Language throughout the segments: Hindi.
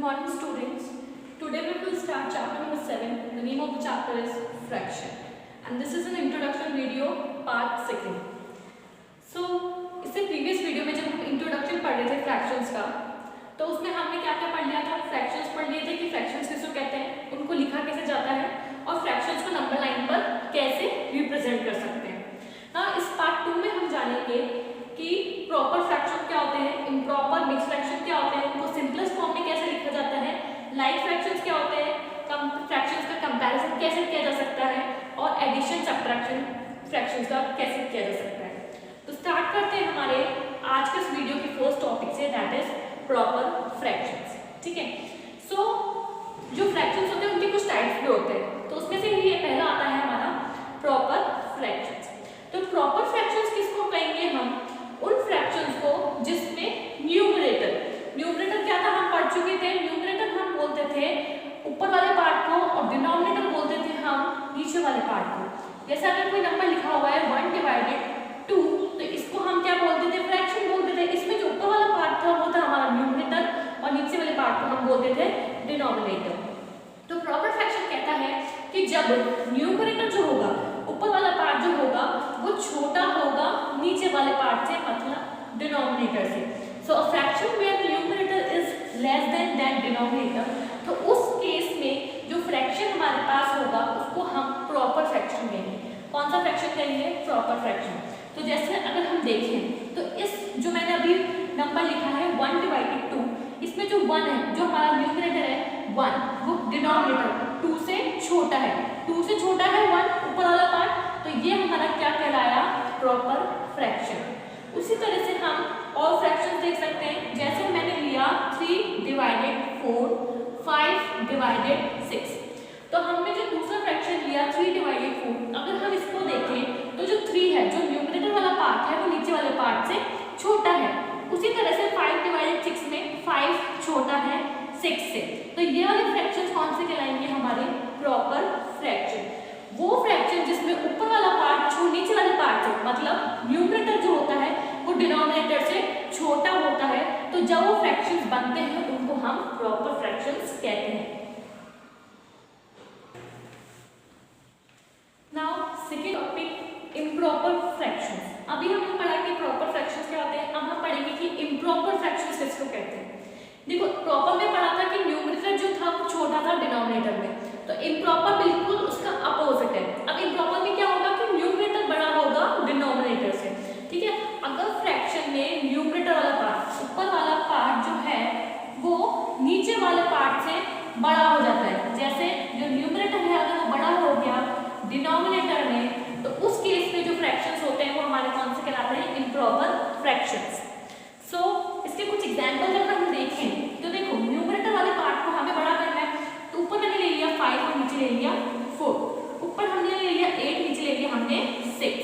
morning students. Today we will start chapter number 7. The name of the chapter is fraction and this is an introduction video part 2. So इससे previous video में जब हम introduction पढ़ रहे थे fractions का तो उसमें हमने क्या क्या पढ़ लिया था, fractions पढ़ लिए थे कि fractions किसको कहते हैं, उनको लिखा कैसे जाता है और fractions को नंबर लाइन पर कैसे represent कर सकते हैं। हाँ, इस पार्ट 2 में हम जानेंगे कि प्रॉपर फ्रैक्शन क्या होते हैं, इम्प्रॉपर मिक्स फ्रैक्शन क्या होते हैं, उनको सिंपलेस्ट फॉर्म में कैसे लिखा जाता है, लाइक फ्रैक्शंस क्या होते हैं, फ्रैक्शंस का कंपैरिजन कैसे किया जा सकता है और एडिशन सब्ट्रैक्शन फ्रैक्शंस का कैसे किया जा सकता है। तो स्टार्ट करते हैं हमारे आज के इस वीडियो के फर्स्ट टॉपिक से, दैट इज प्रॉपर फ्रैक्शंस। ठीक है, सो जो फ्रैक्शंस होते हैं उनके कुछ टाइप्स भी होते हैं, तो उसमें से ये पहला आता है हमारा प्रॉपर फ्रैक्शंस। तो प्रॉपर फ्रैक्शंस किसको कहेंगे हम, उन फ्रैक्शंस को जिसमें न्यूमरेटर क्या था, हम पढ़ चुके थे। न्यूमरेटर हम बोलते थे ऊपर वाले पार्ट को और डिनोमिनेटर बोलते थे हम नीचे वाले पार्ट को। जैसे अगर कोई नंबर लिखा हुआ है 1/2 तो इसको हम क्या बोलते थे, फ्रैक्शन बोलते थे। इसमें जो ऊपर वाला पार्ट था वो था हमारा न्यूमरेटर और नीचे वाले पार्ट को हम बोलते थे डिनोमिनेटर। तो प्रॉपर फ्रैक्शन कहता है कि जब न्यूमरेटर जो होगा, ऊपर वाला पार्ट जो होगा वो छोटा होगा नीचे वाले पार्ट से, मतलब डिनोमिनेटर से। So a fraction where numerator is less than denominator, तो उस केस में जो फ्रैक्शन हमारे पास होगा उसको हम प्रॉपर फ्रैक्शन कहेंगे। कौन सा फ्रैक्शन कहेंगे, प्रॉपर फ्रैक्शन। तो जैसे अगर हम देखें तो इस जो मैंने अभी नंबर लिखा है 1/2, इसमें जो 1 है, जो हमारा न्यूमरेटर है 1, वो डिनोमिनेटर 2 से छोटा है, 2 से छोटा है 1 ऊपर वाला पार्ट, तो ये हमारा क्या कहलाया, प्रॉपर फ्रैक्शन। उसी तरह से हम और फ्रैक्शंस देख सकते हैं। जैसे मैंने लिया 3/4, 5/6, तो हमने जो दूसरा फ्रैक्शन लिया 3/4, अगर हम इसको देखें तो जो 3 है, जो न्यूमरेटर वाला पार्ट है वो नीचे वाले पार्ट से छोटा है। उसी तरह से 5/6 में 5 छोटा है 6 से, तो ये वाले फ्रैक्शंस कौन से कहलाएंगे, हमारे प्रॉपर फ्रैक्शन। वो फ्रैक्शन जिसमें ऊपर वाला पार्ट नीचे वाले पार्ट से, मतलब न्यूमरेटर जो होता है वो डिनोमिनेटर से छोटा होता है, तो जब वो फ्रैक्शंस बनते हैं उनको हम प्रॉपर फ्रैक्शंस कहते हैं। Now second topic, improper fractions. अभी हमने पढ़ा कि प्रॉपर फ्रैक्शंस क्या होते हैं, अब हम पढ़ेंगे कि इम्प्रॉपर फ्रैक्शंस किसको कहते हैं। देखो, प्रॉपर में पढ़ा था कि न्यूमरेटर जो था वो छोटा था डिनोमिनेटर में, तो इम्प्रॉपर बिल्कुल उसका अपोजिट है। अब इम्प्रॉपर में क्या होगा कि न्यूमरेटर बड़ा होगा डिनोमिनेटर से। ठीक है, अगर फ्रैक्शन में न्यूमरेटर वाला पार्ट, ऊपर वाला पार्ट जो है वो नीचे वाले पार्ट से बड़ा हो जाता है, जैसे जो न्यूमरेटर है अगर वो बड़ा हो गया डिनोमिनेटर में, तो उस केस में जो फ्रैक्शंस होते हैं वो हमारे कौन से कहलाते हैं, इम्प्रॉपर फ्रैक्शंस। सो इसके कुछ एग्जांपल अगर हम देखें तो देखो, न्यूमरेटर वाले पार्ट को हमें बड़ा करना है, तो ऊपर मैंने ले लिया 5 और नीचे ले लिया 4, ऊपर हमने ले लिया 8, नीचे ले लिया हमने 6।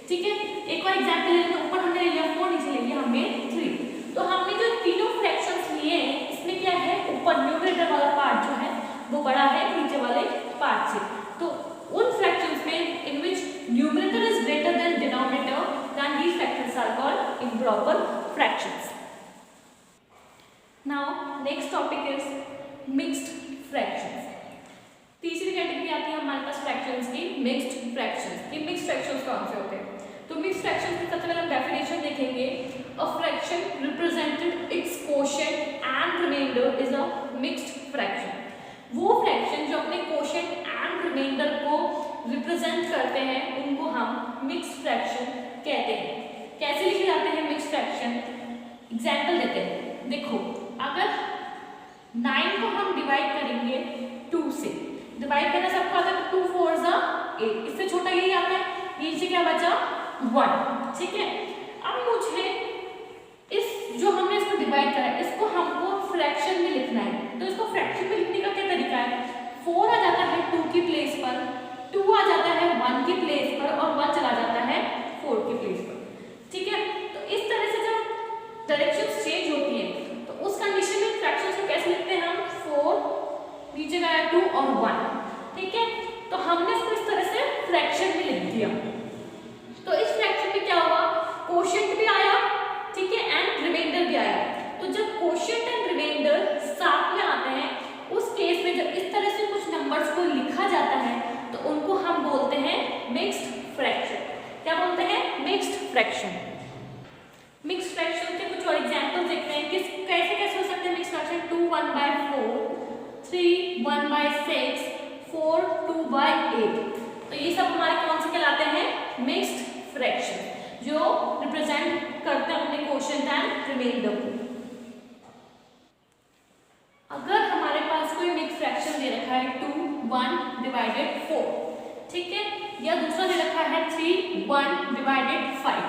ठीक है, एक और एग्जांपल ले लेते हैं, ऊपर हमने ले लिया 4, नीचे ले लिया हमने 3। तो हमने जो तीनों फ्रैक्शंस लिए हैं इसमें क्या है, ऊपर न्यूमरेटर वाला पार्ट जो है वो बड़ा है नीचे वाले पार्ट से, तो उन फ्रैक्शंस में in which numerator is greater than denominator, then these fractions are called improper fractions. Now next topic is mixed fractions. तीसरी कैटेगरी आती है हमारे पास फ्रैक्शंस की, मिक्स्ड फ्रैक्शंस। ये मिक्स्ड फ्रैक्शंस कौन से होते हैं, तो मिक्स्ड फ्रैक्शंस की सबसे पहले हम डेफिनेशन देखेंगे। A fraction represented its quotient and remainder is a mixed fraction. वो फ्रैक्शन जो अपने कोशेंट एंड रिमाइंडर को रिप्रेजेंट करते हैं उनको हम मिक्स्ड फ्रैक्शन कहते हैं। कैसे लिखे जाते हैं मिक्स्ड फ्रैक्शन, एग्जांपल देते हैं। देखो, अगर 9 को हम डिवाइड करेंगे 2 से, डिवाइड करना सबको आता है, तो 2 4 ज़ा 8, इससे छोटा यही आता है, नीचे क्या बचा 1। ठीक है, अब मुझे इस जो हमने इसको डिवाइड करा है इसको हमको फ्रैक्शन में लिखना है, तो इसको फ्रैक्शन में लिखने का क्या तरीका है, 4 आ जाता है 2 की प्लेस पर, 2 आ जाता है 1 की प्लेस पर और 1 चला जाता है 4 की प्लेस पर। ठीक है, तो इस तरह से जब डायरेक्शन चेंज होती है तो उस कंडीशन में फ्रैक्शंस को कैसे लिखते हैं हम, 4 नीचे गया 2 और 1। ठीक है, तो हमने इसको इस तरह से फ्रैक्शन में लिख दिया, तो इस फ्रैक्शन में क्या हुआ, कोशेंट भी आया, ठीक है, एंड रिमाइंडर भी आया। तो जब कोशेंट एंड रिमाइंडर साथ में आते है 2 1/4, 3 1/6, 4 2/8। तो ये सब हमारे कौन से कहलाते हैं? मिक्स्ड फ्रैक्शन, जो रिप्रेजेंट करते हैं अपने क्वोशिएंट एंड रिमाइंडर को। अगर हमारे पास कोई मिक्स्ड फ्रैक्शन दे रखा है 2 1/4, ठीक है, या दूसरा दे रखा है 3 1/5,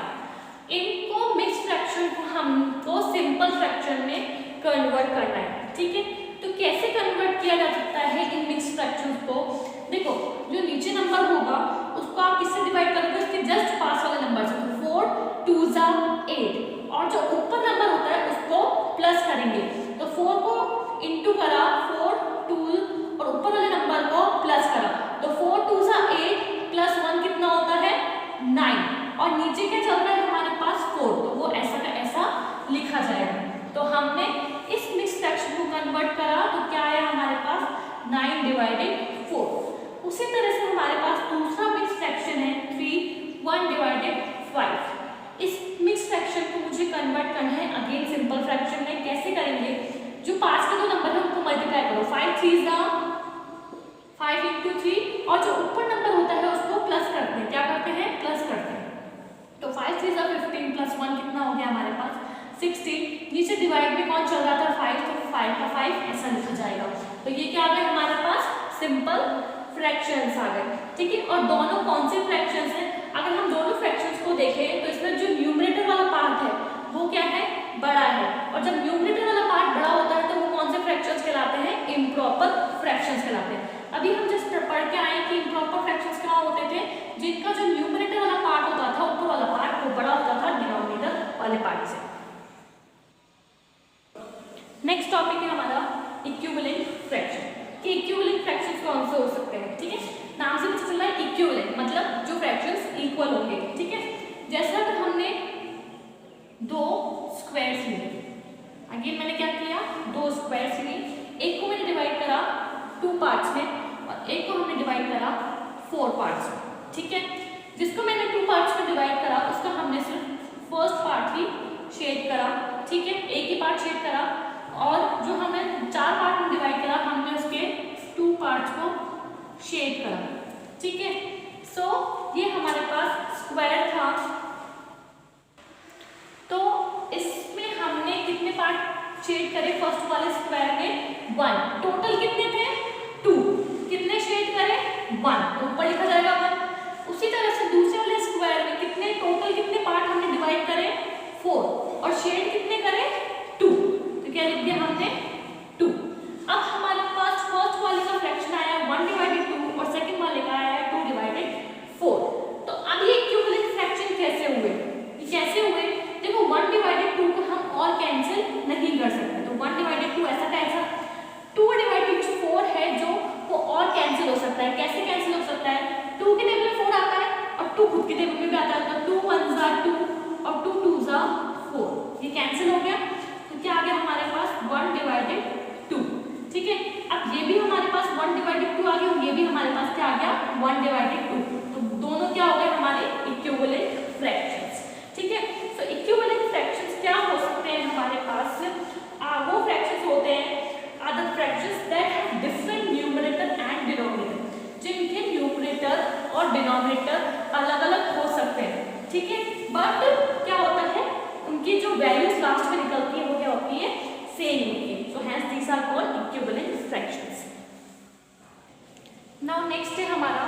इनको मिक्स्ड फ्रैक्शन को हमको सिंपल फ्रैक्शन में कन्वर्ट करना है, ठीक है। तो कैसे कन्वर्ट किया जा सकता है इन मिक्स्ड फ्रैक्शंस को? देखो, जो नीचे नंबर होगा उसको आप किससे डिवाइड करोगे? उसके जस्ट पास वाले नंबर से, तो 4 2s 8, और जो ऊपर नंबर होता है उसको प्लस करेंगे, तो 4 को इंटू करा, 4 2 और ऊपर वाले नंबर को प्लस करा, तो 4 2s 8 प्लस 1 कितना होता है? 9, और नीचे क्या चल रहा है हमारे पास? 4, तो वो ऐसा का ऐसा लिखा जाएगा। तो हमने इस मिक्स्ड फ्रैक्शन को कन्वर्ट करा, तो क्या आया हमारे पास? 9/4। उसी तरह से हमारे पास दूसरा मिक्स्ड फ्रैक्शन है 3 1/5। इस मिक्स्ड फ्रैक्शन को मुझे कन्वर्ट करना है अगेन सिंपल फ्रैक्शन में। कैसे करेंगे? जो पास के दो नंबर है उनको मल्टीप्लाई करो, 5 3s 5 × 3, और जो ऊपर नंबर होता है उसको प्लस करते हैं। क्या करते हैं? प्लस करते हैं। तो 5 3s 15 प्लस 1 कितना हो गया हमारे पास? 16। नीचे डिवाइड में कौन चल रहा था? 5, तो 5 का 5 ऐसा लिखा जाएगा। तो ये क्या आ गया हमारे पास? सिंपल फ्रैक्शंस आ गए, ठीक है। और दोनों कौन से फ्रैक्शंस हैं? अगर हम दोनों फ्रैक्शंस को देखें तो इसमें जो न्यूमरेटर वाला पार्ट है वो क्या है? बड़ा है, और जब न्यूमरेटर वाला पार्ट बड़ा होता है तो वो कौन से फ्रैक्शंस कहलाते हैं? इम्प्रॉपर फ्रैक्शंस कहलाते हैं। अभी हम जस्ट पढ़ के आए कि इम्प्रॉपर फ्रैक्शंस क्या होते थे? जिनका जो न्यूमरेटर वाला पार्ट होता था, ऊपर वाला पार्ट, वो बड़ा होता था डिनोमिनेटर वाले पार्ट से। नेक्स्ट टॉपिक है हमारा इक्विवेलेंट फ्रैक्शन, कि इक्विवेलेंट फ्रैक्शंस कौन से हो सकते हैं, ठीक है। नाम से पता चल रहा है इक्विवेलेंट मतलब जो फ्रैक्शंस इक्वल होंगे, ठीक है। जैसा कि हमने दो स्क्वायर्स लिए, अगेन मैंने क्या किया? दो स्क्वायर्स लिए, एक को मैंने डिवाइड करा 2 पार्ट्स में और एक को हमने डिवाइड करा 4 पार्ट्स में, ठीक है। जिसको मैंने 2 पार्ट्स में डिवाइड करा उसका हमने सिर्फ फर्स्ट पार्ट ही शेड करा, ठीक है, एक ही पार्ट शेड करा, और जो हमें 4 पार्ट में डिवाइड करा हमने उसके 2 पार्ट्स को शेड करा, ठीक है। सो ये हमारे पास स्क्वायर था, तो इसमें हमने कितने पार्ट शेड करे? फर्स्ट वाले स्क्वायर में 1, टोटल कितने थे? 2, कितने शेड करे? 1, तो ऊपर लिखा जाएगा 1। उसी तरह से दूसरे वाले स्क्वायर में कितने टोटल कितने पार्ट हमने डिवाइड करे? 4, और शेड कितने करे? 2, तो क्या लिख दिया हमने? 2। अब हमारे पास फर्स्ट वाले का फ्रैक्शन आया 1/2 और सेकंड वाले का आया 2/4। तो अब ये इक्विवेलेंट फ्रैक्शन कैसे हुए? कैसे हुए? देखो 1/2 को हम और कैंसिल नहीं कर सकते, तो 1/2 ऐसा का ऐसा, 2/4 है जो वो और कैंसिल हो सकता है। कैसे कैंसिल हो सकता है? 2 के टेबल में 4 आता है और 2 खुद के टेबल में भी आता है, तो 2 1s 2 और 2 2s 4, ये कैंसिल हो गया। तो क्या आ गया हमारे पास? 1/2, ठीक है। अब ये भी हमारे पास 1/2 आ गया और ये भी हमारे पास क्या आ गया? 1/2। तो दोनों क्या हो गए? हमारे इक्विवेलेंट फ्रैक्शंस, ठीक है। तो इक्विवेलेंट फ्रैक्शंस क्या हो सकते हैं हमारे पास? वो फ्रैक्शंस होते हैं other fractions that have different numerator and denominator, जिनके न्यूमरेटर और डिनोमिनेटर अलग अलग हो सकते हैं, ठीक है, बट क्या होता है? उनकी जो वैल्यूज लास्ट में निकलती है वो क्या होती है? सेम होती है। So hence these are called equivalent fractions. Now next है हमारा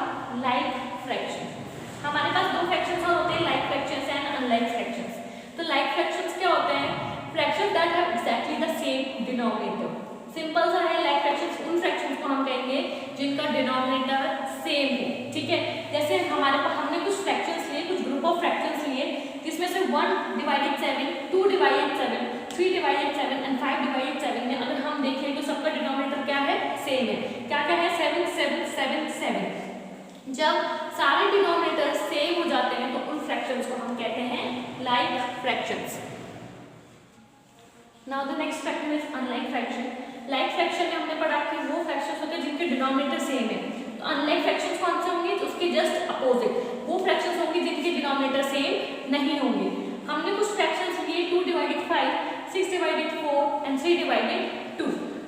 लाइक फ्रैक्शन। हमारे पास दो फ्रैक्शंस और होते हैं, like fractions and unlike fractions. तो लाइक फ्रैक्शंस क्या होते हैं? Fractions that have exactly the same denominator. Simple सा है, लाइक फ्रैक्शंस उन फ्रैक्शंस को हम कहेंगे जिनका डिनोमिनेटर सेम है, ठीक है। जैसे हमारे पास हमने कुछ फ्रैक्शंस लिए, कुछ ग्रुप ऑफ फ्रैक्शंस लिए, जिसमें से 1/7, 2/7, 3/7 एंड 5/7 में अगर हम देखें तो सबका डिनोमिनेटर क्या है? सेम है। क्या क्या है? 7 7 7 7। जब सारे डिनोमिनेटर सेम हो जाते हैं तो उन फ्रैक्शंस को हम कहते हैं like fractions. Now the next fraction is unlike fraction. Like fraction में हमने पढ़ा कि वो फ्रैक्शंस होते हैं जिनके डिनोमिनेटर सेम है। तो अनलाइक फ्रैक्शंस कौन से होंगे? तो उसके जस्ट अपोजिट वो फ्रैक्शंस होंगे जिनके डिनोमिनेटर सेम नहीं होंगे। हमने कुछ फ्रैक्शंस लिए 2/5, 6/4 एंड 3/5 2।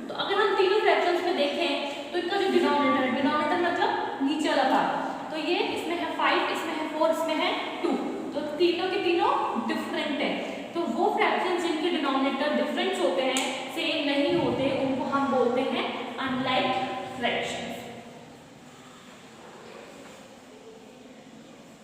तो अगर हम तीनों फ्रैक्शंस में देखें तो इनका जो डिनोमिनेटर मतलब नीचे वाला पार्ट, तो ये इसमें है 5, इसमें है 4, इसमें है 2, तो तीनों के तीनों डिफरेंट है। तो वो फ्रैक्शंस जिनके डिनोमिनेटर